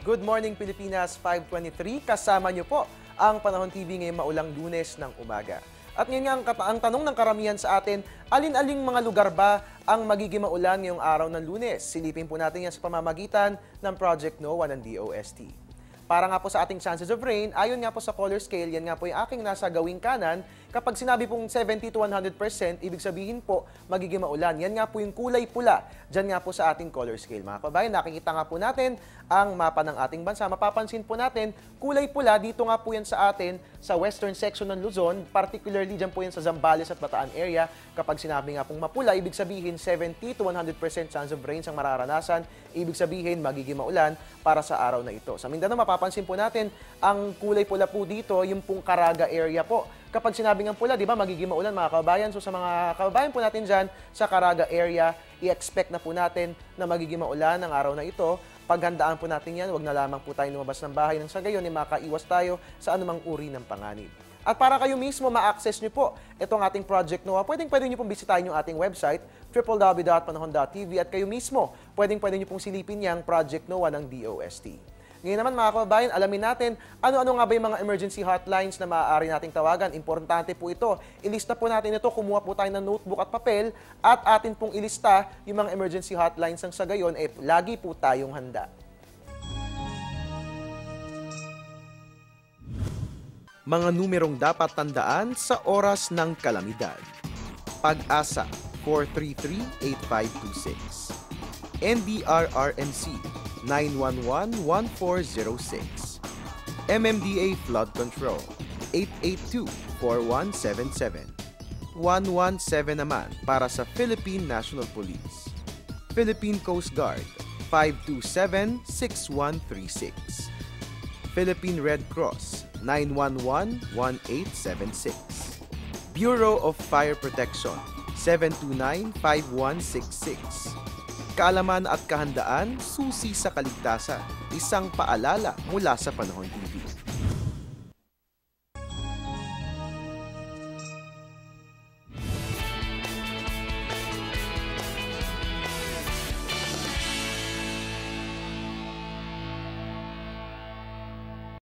Good Morning Pilipinas 5:23. Kasama niyo po ang Panahon TV ngayong maulang Lunes ng umaga. At ngayon nga ang tanong ng karamihan sa atin, alin-aling mga lugar ba ang magiging maulan ngayong araw ng Lunes? Silipin po natin yan sa pamamagitan ng Project NOAA ng DOST. Para nga po sa ating chances of rain, ayon nga po sa color scale, yan nga po yung aking nasa gawing kanan. Kapag sinabi pong 70 to 100%, ibig sabihin po magiging maulan. Yan nga po yung kulay pula, dyan nga po sa ating color scale. Mga kabayan, nakikita nga po natin ang mapa ng ating bansa. Mapapansin po natin, kulay pula, dito nga po yan sa atin, sa western section ng Luzon, particularly dyan po yan sa Zambales at Bataan area. Kapag sinabi nga pong mapula, ibig sabihin 70 to 100% chance of rains ang mararanasan. Ibig sabihin magiging maulan para sa araw na ito. Sa Mindanao, mapapansin po natin, ang kulay pula po dito, yung pong Caraga area po. Kapag sinabi ng pula, di ba, magiging maulan mga kababayan. So sa mga kababayan po natin dyan sa Caraga area, i-expect na po natin na magiging maulan ang araw na ito. Paghandaan po natin yan, wag na lamang po tayo lumabas ng bahay nang sa gayon ay makaiwas tayo sa anumang uri ng panganib. At para kayo mismo ma-access nyo po itong ating Project NOAA, pwede nyo pong bisitahin yung ating website, www.panahon.tv, at kayo mismo, pwede nyo pong silipin yung Project NOAA ng DOST. Ngayon naman mga kababayan, alamin natin ano-ano nga ba yung mga emergency hotlines na maaari nating tawagan. Importante po ito. Ilista po natin ito, kumuha po tayo ng notebook at papel at atin pong ilista yung mga emergency hotlines ng sa gayon, lagi po tayong handa. Mga numerong dapat tandaan sa oras ng kalamidad. Pag-asa 433-8526, NDRRMC 911-1406, MMDA Flood Control 882-4177, 117 naman para sa Philippine National Police, Philippine Coast Guard 527-6136, Philippine Red Cross 911-1876, Bureau of Fire Protection 729-5166. Kaalaman at kahandaan, susi sa kaligtasan. Isang paalala mula sa Panahon TV.